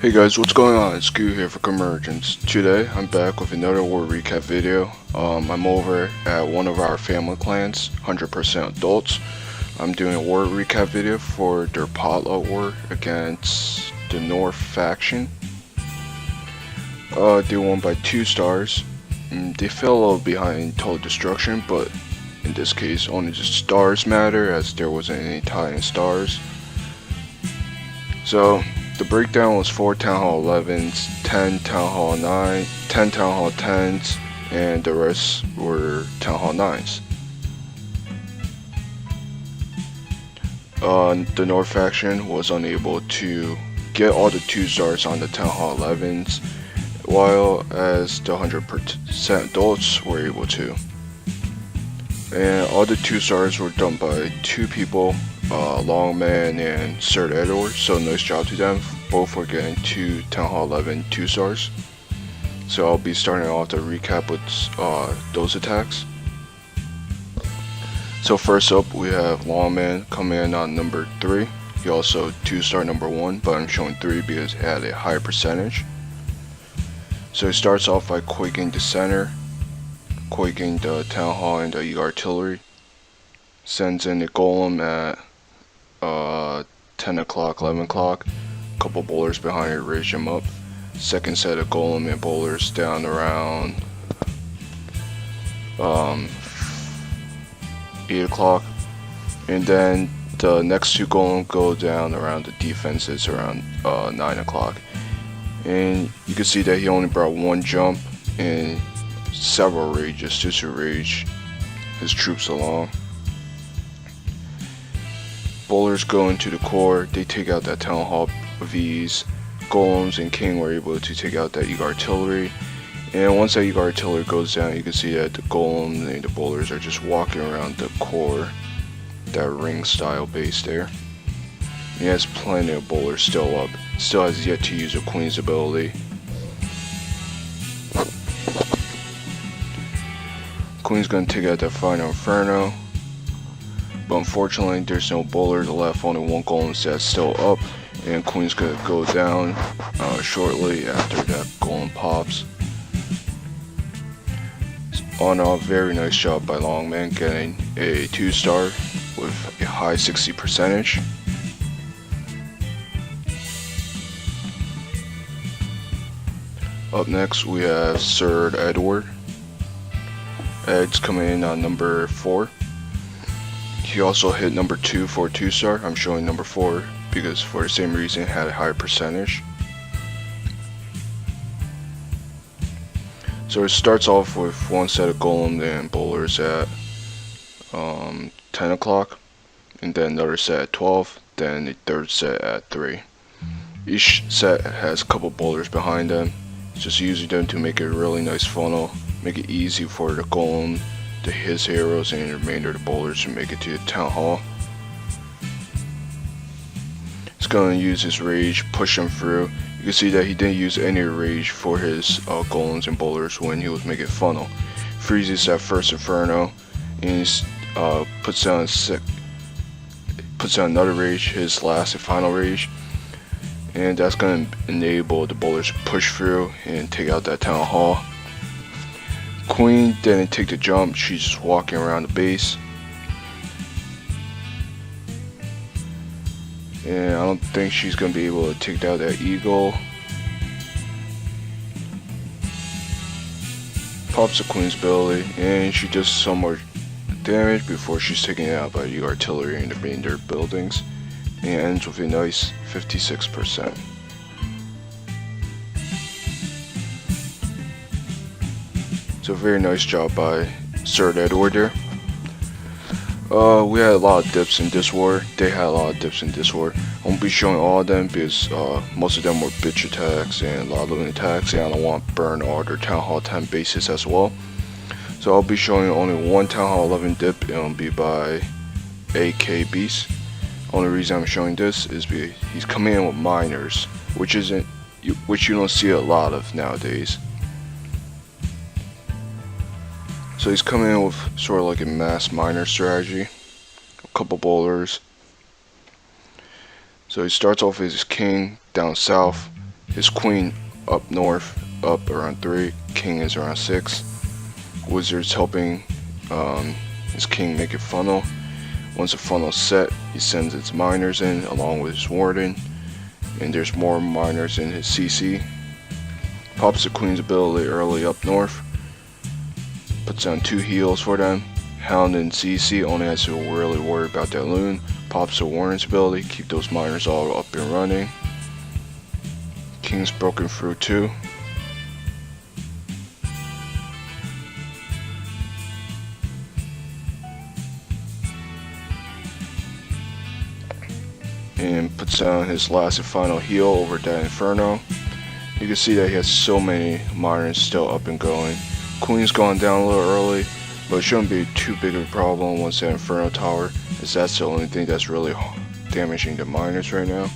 Hey guys, what's going on? It's Q here for Convergence. Today, I'm back with another war recap video. I'm over at one of our family clans, 100% adults. I'm doing a war recap video for their Potluck war against the North faction. They won by 2 stars. They fell a little behind total destruction, but in this case, only the stars matter as there wasn't any tie in stars. So, the breakdown was 4 Town Hall 11s, 10 Town Hall 9, 10 Town Hall 10s, and the rest were Town Hall 9s. The North faction was unable to get all the 2 stars on the Town Hall 11s, while as the 100% adults were able to. And all the 2 stars were done by 2 people, Wallmen and Sir Edward, so nice job to them. Both were getting 2 Town Hall 11 2 stars. So I'll be starting off the recap with those attacks. So first up we have Wallmen coming in on number 3. He also 2-star number 1, but I'm showing 3 because he had a higher percentage. So he starts off by quaking the center, quaking the Town Hall and the artillery. Sends in the golem at 10 o'clock, 11 o'clock. Couple bowlers behind it raise him up. Second set of golem and bowlers down around 8 o'clock. And then the next 2 golem go down around the defenses around 9 o'clock. And you can see that he only brought 1 jump and several rages just to rage his troops along. Bowlers go into the core, they take out that Town Hall V's. Golems and King were able to take out that artillery. And once that artillery goes down, you can see that the Golem and the bowlers are just walking around the core, that ring style base there. He has plenty of bowlers still up. Still has yet to use a Queen's ability. Queen's gonna take out that final Inferno. But unfortunately, there's no bowlers left, only 1 golem that's still up, and Queen's gonna go down shortly after that golem pops. On a very nice job by Wallmen getting a 2-star with a high 60 percentage. Up next we have Sir Edward. Ed's coming in on number 4. He also hit number 2 for a 2-star. I'm showing number 4 because for the same reason it had a higher percentage. So it starts off with 1 set of golem and bowlers at 10 o'clock, and then another set at 12, then the 3rd set at 3. Each set has a couple bowlers behind them. It's just using them to make a really nice funnel, make it easy for the golem, his heroes, and the remainder of the bowlers to make it to the Town Hall. He's going to use his rage, push him through. You can see that he didn't use any rage for his golems and bowlers when he was making funnel. Freezes that first Inferno and puts down another rage, his last and final rage, and that's going to enable the bowlers to push through and take out that Town Hall. Queen didn't take the jump, she's just walking around the base. And I don't think she's going to be able to take out that eagle. Pops the Queen's ability, and she does some more damage before she's taken out by the artillery and the remainder buildings. And ends with a nice 56%. So very nice job by Sir Edward there. We had a lot of dips in this war. They had a lot of dips in this war. I won't be showing all of them because most of them were bitch attacks and a lot of looting attacks, and I don't want to burn all their Town Hall 10 bases as well. So I'll be showing only 1 Town Hall 11 dip, and it'll be by AK Beast. Only reason I'm showing this is because he's coming in with miners, which you don't see a lot of nowadays. So he's coming in with sort of like a mass miner strategy, a couple bowlers. So he starts off as his king down south. His queen up north, up around 3. King is around 6. Wizard's helping his king make a funnel. Once the funnel's set, he sends its miners in along with his warden, and there's more miners in his CC. Pops the queen's ability early up north, puts down 2 heals for them. Hound and CC only has to really worry about that loon. Pops the warden's ability, keep those miners all up and running. King's broken through too. And puts down his last and final heal over that Inferno. You can see that he has so many miners still up and going. Queen's gone down a little early, but it shouldn't be too big of a problem once that Inferno Tower, as that's the only thing that's really damaging the miners right now.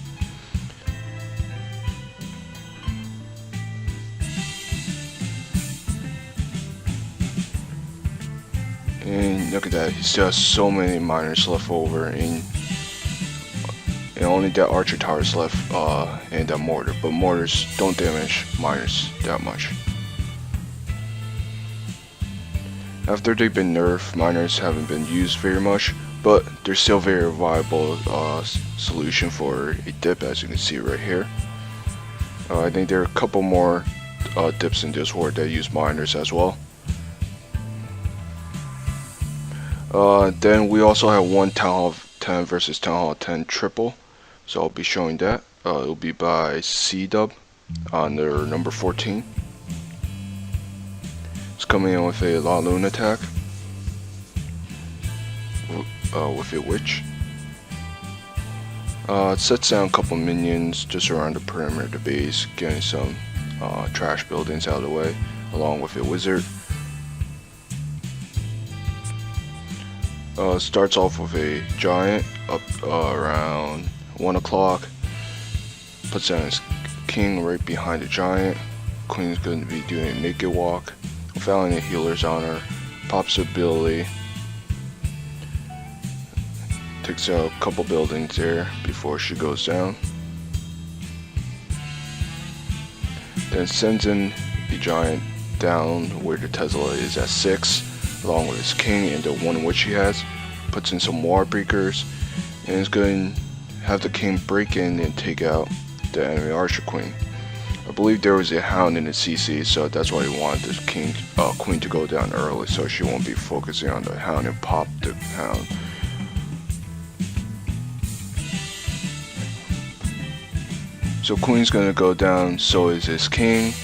And look at that, he still has so many miners left over, and only that archer tower is left, and that mortar, but mortars don't damage miners that much. After they've been nerfed, miners haven't been used very much, but they're still very viable solution for a dip, as you can see right here. I think there are a couple more dips in this horde that use miners as well. Then we also have one Town Hall 10 versus Town Hall 10 triple. So I'll be showing that. It'll be by C-Dub on their number 14. It's coming in with a La Luna attack. With a witch. It sets down a couple minions just around the perimeter of the base, getting some trash buildings out of the way, along with a wizard. Starts off with a giant up around 1 o'clock. Puts down his king right behind the giant. Queen's going to be doing a naked walk without any healers on her. Pops the ability. Takes out a couple buildings there before she goes down. Then sends in the giant down where the Tesla is at 6, along with his king and the 1 witch he has. Puts in some wall breakers, and is going to have the king break in and take out the enemy archer queen. I believe there was a hound in the CC, so that's why he wanted the queen to go down early, so she won't be focusing on the hound and pop the hound. So queen's gonna go down, so is his king,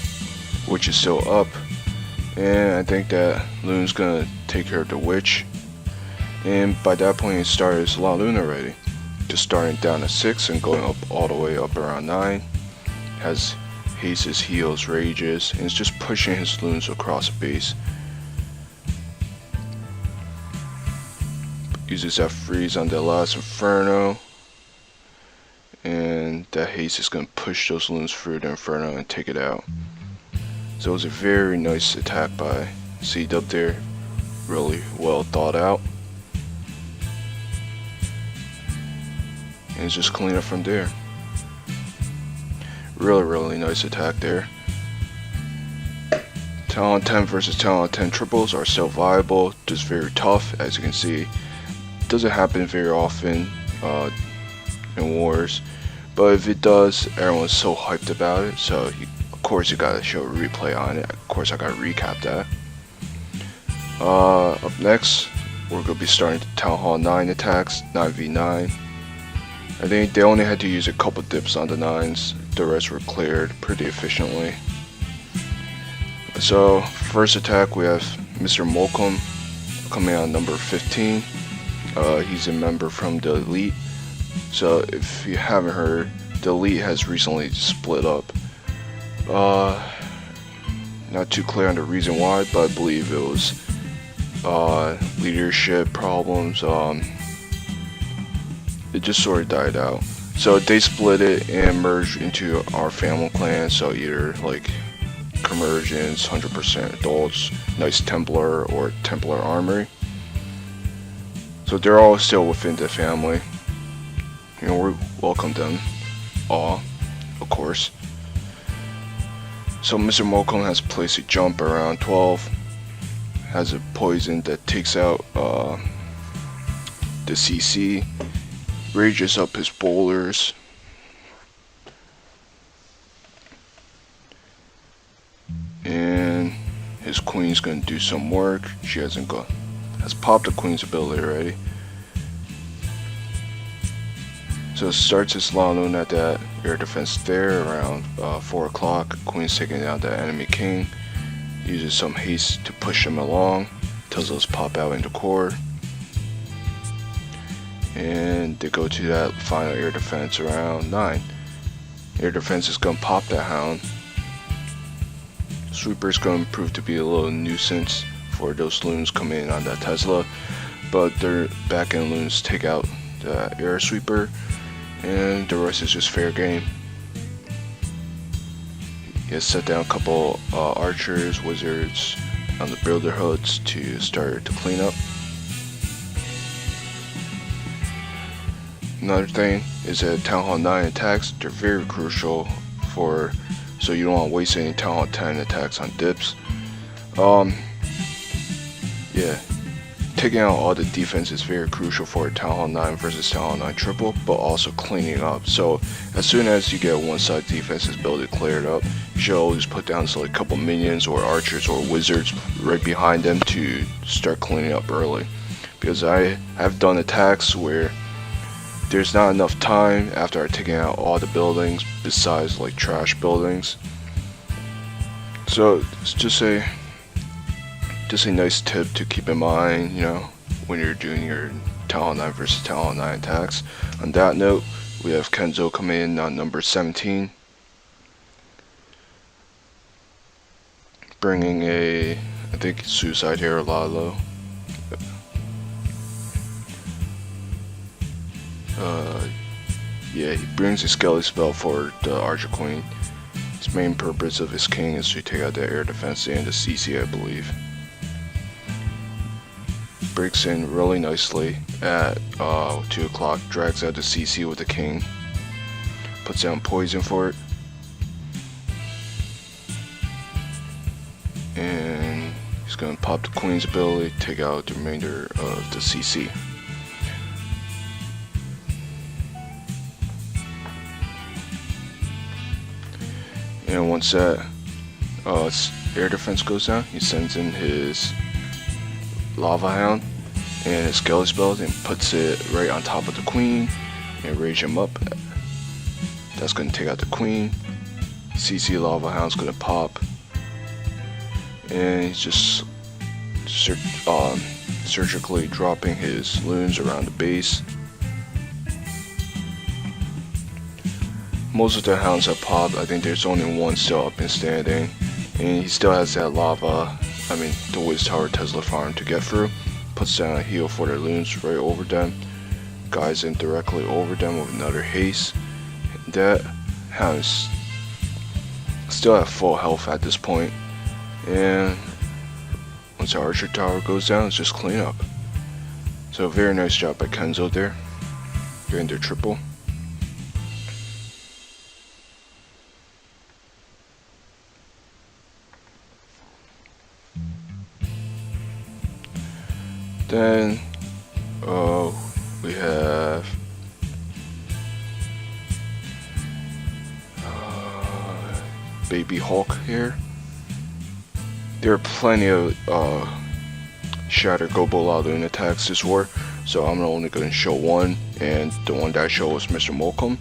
which is still up, and I think that Loon's gonna take care of the witch. And by that point, it started his La Luna already. Just starting down at 6 and going up all the way up around 9. Has hastes, heals, rages, and it's just pushing his loons across the base. Uses that freeze on the last Inferno. And that haste is going to push those loons through the Inferno and take it out. So it was a very nice attack by C-Dub there. Really well thought out. And it's just clean up from there. Really nice attack there. Talent 10 versus Talent 10 triples are still viable, just very tough, as you can see. Doesn't happen very often in wars, but if it does, everyone's so hyped about it, so of course you gotta show a replay on it. Of course I gotta recap that. Up next, we're gonna be starting the Town Hall 9 attacks, 9v9. I think they only had to use a couple dips on the 9s, the rest were cleared pretty efficiently. So, first attack we have Mr. Molcom coming on number 15. He's a member from the Elite. So, if you haven't heard, the Elite has recently split up. Not too clear on the reason why, but I believe it was leadership problems. It just sort of died out. So they split it and merged into our family clan. So either like Convergence, 100% adults, Knights Templar, or Templar Armory. So they're all still within the family. You know, we welcome them all, of course. So Mr. Molcom has placed a jump around 12, has a poison that takes out the CC, rages up his bowlers, and his queen's gonna do some work. She has popped the queen's ability already. So it starts his Lalo at that air defense there around 4 o'clock. Queen's taking out that enemy king. Uses some haste to push him along. Tesla's pop out into core. And they go to that final air defense around 9. Air defense is going to pop that hound. Sweeper's going to prove to be a little nuisance for those loons coming in on that Tesla. But their back end loons take out the air sweeper. And the rest is just fair game. He has set down a couple archers, wizards on the builder hoods to start to clean up. Another thing is that Town Hall 9 attacks, they're very crucial for, so you don't want to waste any Town Hall 10 attacks on dips. Yeah. Taking out all the defense is very crucial for Town Hall 9 versus Town Hall 9 triple, but also cleaning up. So as soon as you get one side defense's ability cleared up, you should always put down a couple minions or archers or wizards right behind them to start cleaning up early. Because I have done attacks where there's not enough time after I've taken out all the buildings besides like trash buildings. So it's just a nice tip to keep in mind, you know, when you're doing your Town Hall 9 versus Town Hall 9 attacks. On that note, we have Kenzo coming in on number 17, bringing a, I think, Suicide Hero Lalo. Yeah, he brings a Skelly spell for the Archer Queen. His main purpose of his king is to take out the air defense and the CC, I believe. Breaks in really nicely at 2 o'clock, drags out the CC with the king, puts down poison for it, and he's going to pop the queen's ability, take out the remainder of the CC. And once that air defense goes down, he sends in his Lava Hound and his Skelly spells and puts it right on top of the queen and rage him up. That's going to take out the queen. CC Lava Hound's going to pop, and he's just surgically dropping his loons around the base. Most of the hounds have popped. I think there's only one still up and standing, and he still has that the Wiz Tower Tesla farm to get through. Puts down a heal for their loons right over them, guides in directly over them with another haste. That hound is still at full health at this point, and once the Archer Tower goes down, it's just clean up. So very nice job by Kenzo there, getting their triple. Then we have Baby Hulk here. There are plenty of Shatter Gobo Ladoon attacks this war, so I'm only going to show one, and the one that I show was Mr. Molcom.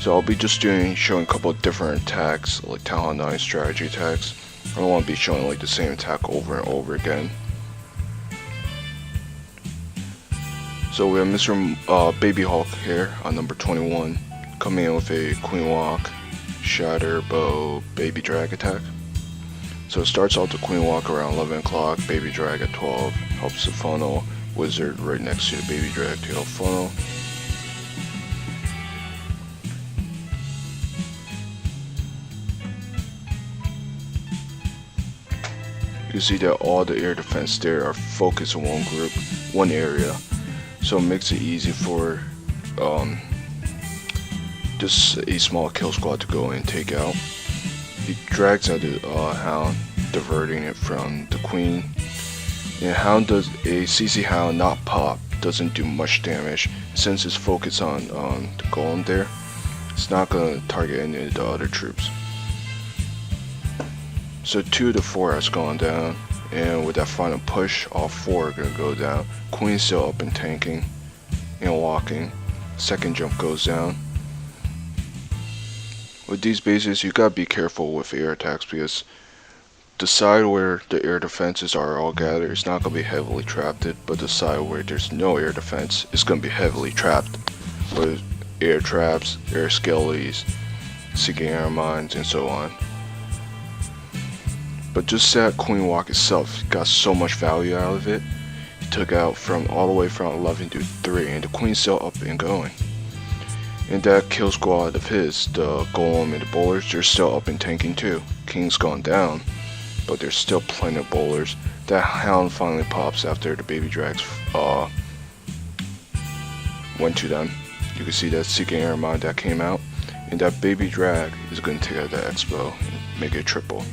So I'll be just showing a couple of different attacks, like Town Hall 9 strategy attacks. I don't want to be showing like the same attack over and over again. So we have Mr. Baby Hulk here on number 21, coming in with a Queen Walk, Shatter, Bow, Baby Drag attack. So it starts off the Queen Walk around 11 o'clock, Baby Drag at 12, helps the funnel, Wizard right next to the Baby Drag to help funnel. You can see that all the air defense there are focused in one group, one area. So it makes it easy for just a small kill squad to go in and take out. He drags out the hound, diverting it from the queen. And hound does a CC hound not pop, doesn't do much damage. Since it's focused on the golem there, it's not gonna target any of the other troops. So 2 of the 4 has gone down, and with that final push, all 4 are gonna go down. Queen's still up and tanking and walking. Second jump goes down. With these bases, you gotta be careful with air attacks because the side where the air defenses are all gathered is not gonna be heavily trapped, but the side where there's no air defense is gonna be heavily trapped with air traps, air skellies, seeking air mines, and so on. But just that queen walk itself got so much value out of it. He took out from all the way from 11 to 3, and the queen's still up and going. And that kill squad of his, the golem and the bowlers, they're still up and tanking too. King's gone down, but there's still plenty of bowlers. That hound finally pops after the baby drags went to them. You can see that seeking air mine that came out, and that baby drag is going to take out that expo and make it a triple.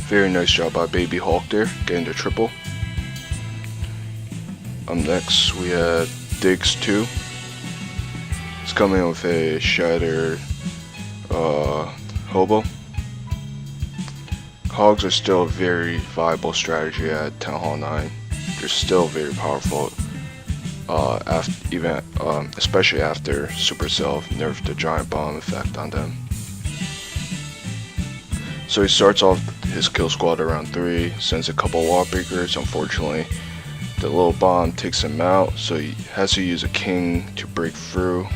Very nice job by Baby Hulk there, getting the triple. Next we have Diggs 2. It's coming in with a shattered hobo. Hogs are still a very viable strategy at Town Hall 9. They're still very powerful, especially after Supercell nerfed the giant bomb effect on them. So he starts off his kill squad around 3, sends a couple wall breakers. Unfortunately, the little bomb takes him out, so he has to use a king to break through.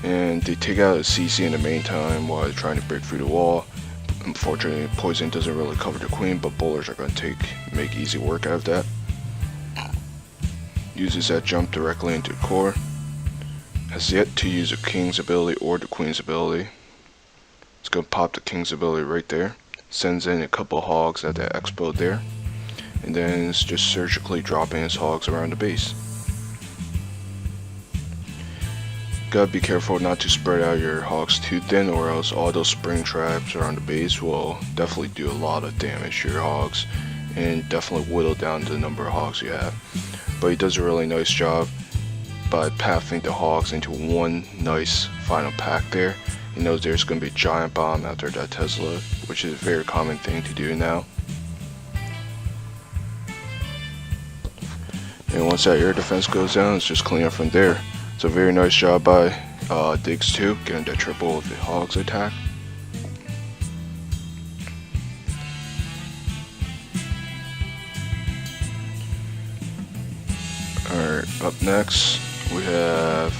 And they take out a CC in the meantime while they're trying to break through the wall. Unfortunately, poison doesn't really cover the queen, but bowlers are going to make easy work out of that. Uses that jump directly into the core. Has yet to use a king's ability or the queen's ability. It's going to pop the king's ability right there. Sends in a couple hogs at that expo there. And then it's just surgically dropping his hogs around the base. Gotta be careful not to spread out your hogs too thin, or else all those spring traps around the base will definitely do a lot of damage to your hogs and definitely whittle down the number of hogs you have. But he does a really nice job by pathing the hogs into one nice final pack there. He knows there's going to be a giant bomb after that Tesla, which is a very common thing to do now. And once that air defense goes down, it's just clean up from there. So very nice job by Diggs 2, getting that triple with the hogs attack. Alright, up next we have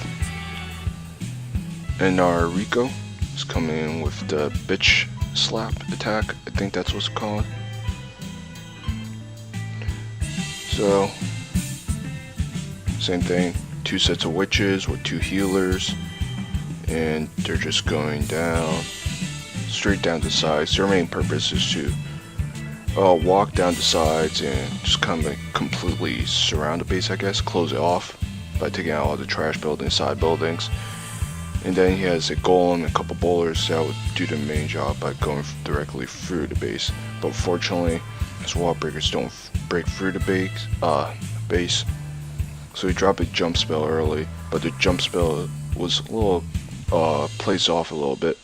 Rico. He's coming in with the bitch slap attack. I think that's what's called. So, same thing. 2 sets of witches with 2 healers, and they're just going down, straight down the sides. Their main purpose is to walk down the sides and just kind of completely surround the base, I guess, close it off by taking out all the trash buildings, side buildings. And then he has a golem and a couple bowlers that would do the main job by going directly through the base. But fortunately, his wall breakers don't break through the base. So he dropped a jump spell early, but the jump spell was a little placed off a little bit.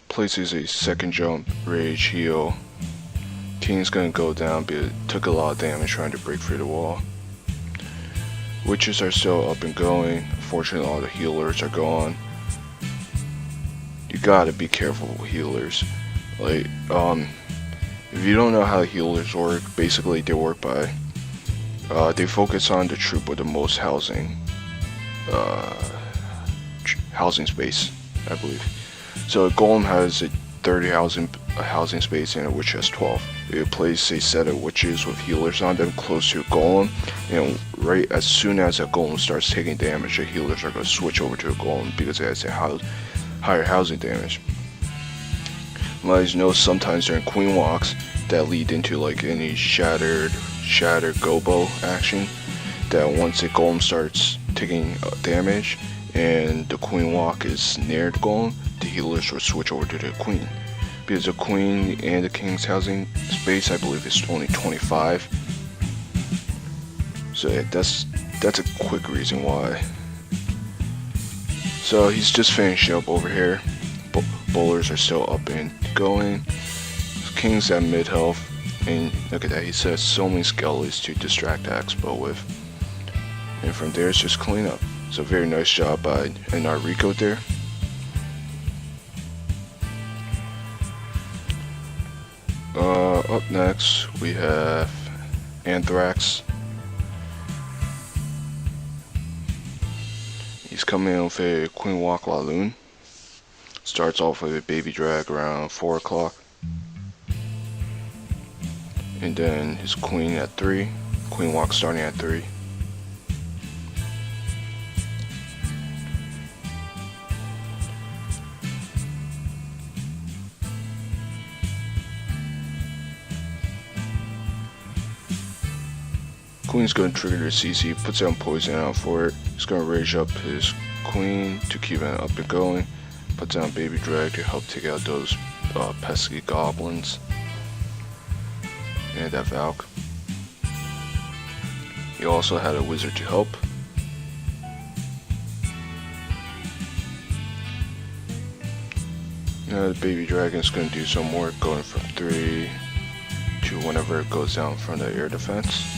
Places a second jump, rage, heal. King's gonna go down, but it took a lot of damage trying to break through the wall. Witches are still up and going. Unfortunately, all the healers are gone. You gotta be careful with healers. Like, if you don't know how healers work, basically they work by, they focus on the troop with the most housing space, I believe. So a golem has a 30 housing space and a witch has 12. You place a set of witches with healers on them close to a golem, and right as soon as that golem starts taking damage, the healers are going to switch over to a golem because it has a higher housing damage. Let you know sometimes during queen walks that lead into like any shattered gobo action, that once a golem starts taking damage and the queen walk is near the golem, the healers will switch over to the queen. Because the queen and the king's housing space, I believe, is only 25. So yeah, that's a quick reason why. So he's just finishing up over here. Bowlers are still up and going. King's at mid health, and look at that, he says so many skellies to distract the Expo with. And from there it's just clean up. So very nice job by Rico there. Up next we have Anthrax. He's coming in with a Queen Walk Laloon. Starts off with a baby drag around 4 o'clock. And then his queen at 3. Queen walk starting at 3. Queen's going to trigger the CC, puts down poison out for it. He's going to rage up his queen to keep it up and going. Puts down baby drag to help take out those pesky goblins. And that Valk. He also had a wizard to help. Now the baby dragon's going to do some work, going from 3 to whenever it goes down from the air defense.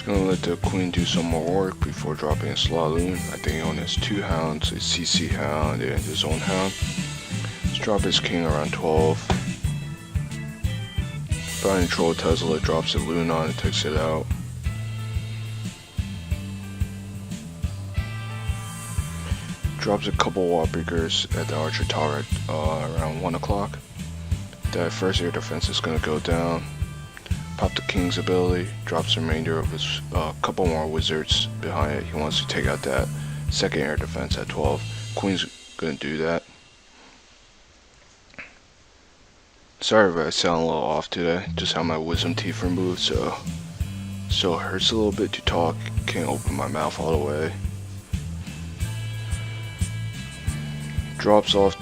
Gonna let the queen do some more work before dropping a Slaloon. I think he only has 2 hounds, a CC hound and his own hound. Let's drop his king around 12. Finding Troll Tesla, drops a loon on and takes it out. Drops a couple wall breakers at the archer tower around 1 o'clock. That first air defense is gonna go down. Pop the king's ability, drops the remainder of his couple more wizards behind it. He wants to take out that second air defense at 12. Queen's gonna do that. Sorry if I sound a little off today. Just had my wisdom teeth removed, so still hurts a little bit to talk. Can't open my mouth all the way. Drops off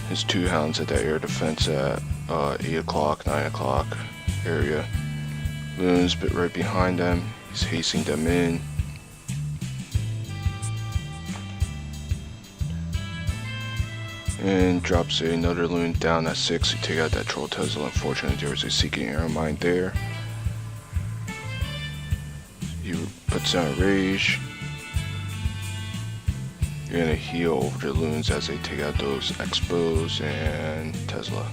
his 2 hounds at that air defense at 8 o'clock, 9 o'clock area. Loon's bit right behind them. He's hasting them in. And drops another loon down at 6 to take out that Troll Tesla. Unfortunately, there was a Seeking Arrow Mine there. He puts down a Rage. You're gonna heal over the loons as they take out those Expos and Tesla.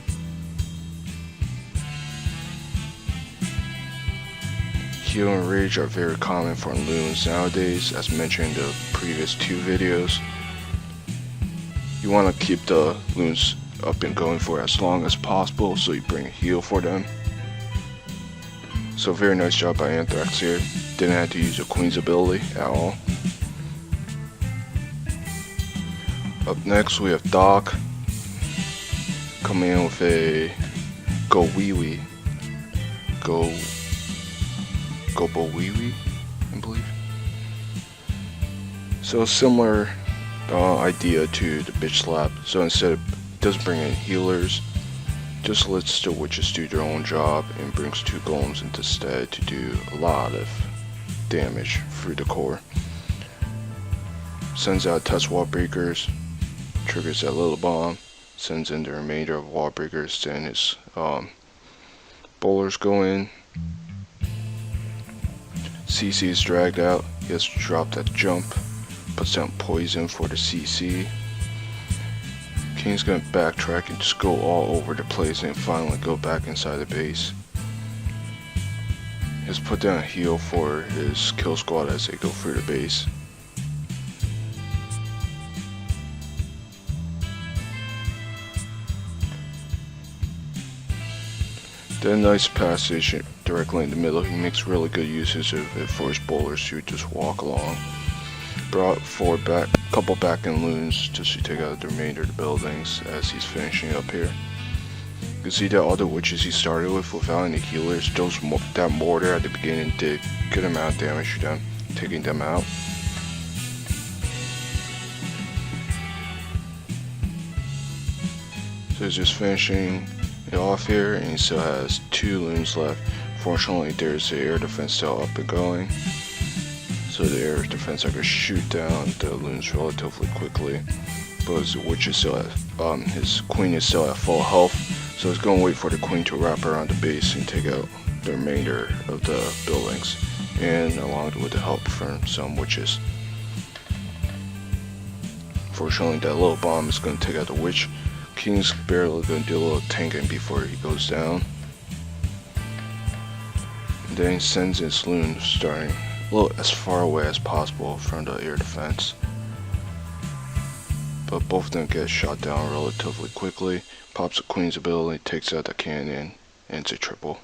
Heal and Rage are very common for loons nowadays, as mentioned in the previous 2 videos. You want to keep the loons up and going for as long as possible, so you bring a heal for them. So very nice job by Anthrax here. Didn't have to use a queen's ability at all. Up next we have Doc coming in with a Go Wee Wee. Go Bo Wee Wee, I believe. So similar idea to the bitch slap. So instead it doesn't bring in healers, just lets the witches do their own job and brings 2 golems instead to do a lot of damage through the core. Sends out test wall breakers, triggers that little bomb, sends in the remainder of wall breakers, then his bowlers go in. CC is dragged out, he has to drop that jump, puts down poison for the CC. King's gonna backtrack and just go all over the place and finally go back inside the base. He has put down a heal for his kill squad as they go through the base. Then nice passage directly in the middle. He makes really good uses of it for his bowlers to just walk along. brought forward couple back-end loons just to take out the remainder of the buildings as he's finishing up here. You can see that all the witches he started with without any healers, that mortar at the beginning did good amount of damage to them, taking them out. So he's just finishing it off here, and he still has 2 loons left. Fortunately, there's the air defense still up and going, so the air defense are going to shoot down the loons relatively quickly. But his witch is still at, his queen is still at full health, so he's going to wait for the queen to wrap around the base and take out the remainder of the buildings, and along with the help from some witches. Fortunately, that little bomb is going to take out the witch. King's barely going to do a little tanking before he goes down. And then he sends his loon starting a little as far away as possible from the air defense. But both of them get shot down relatively quickly. Pops the queen's ability, takes out the cannon, and it's a triple.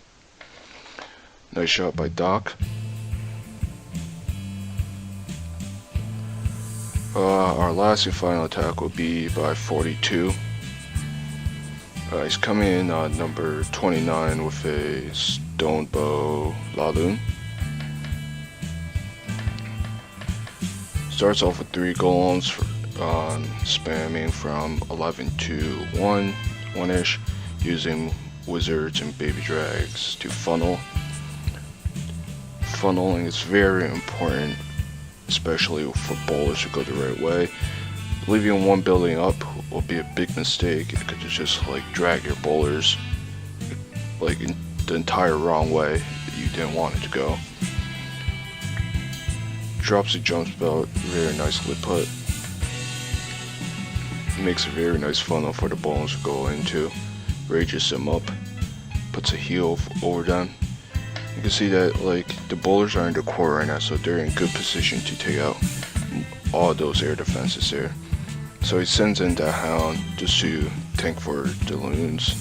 Nice shot by Doc. Our last and final attack will be by 42. He's coming in on number 29 with a stone bow Laloon. Starts off with 3 golems, spamming from 11 to 1-ish, using wizards and baby drags to funnel. Funneling is very important, especially for bowlers to go the right way. Leaving one building up will be a big mistake. It could just like drag your bowlers like in the entire wrong way that you didn't want it to go. Drops a jump spell, very nicely put. Makes a very nice funnel for the bowlers to go into. Rages them up, puts a heal over them. You can see that like the bowlers are in the core right now, so they're in good position to take out all those air defenses there. So he sends in that hound just to tank for the loons.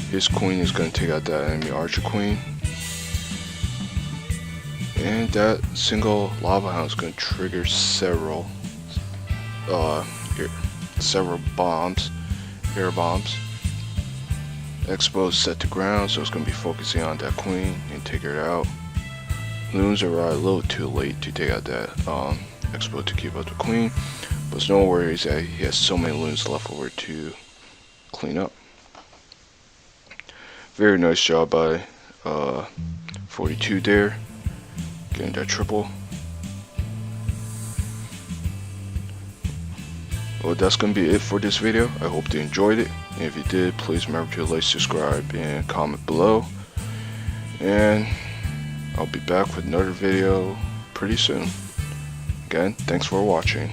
His queen is going to take out that enemy archer queen. And that single lava hound is going to trigger several bombs, air bombs. Expo is set to ground, so it's going to be focusing on that queen and take her out. Loons arrive a little too late to take out that Expo to keep up the queen, but it's no worries that he has so many loons left over to clean up. Very nice job by 42 there, getting that triple. Well, that's going to be it for this video. I hope you enjoyed it, and if you did, please remember to like, subscribe, and comment below. And I'll be back with another video pretty soon. Again, thanks for watching.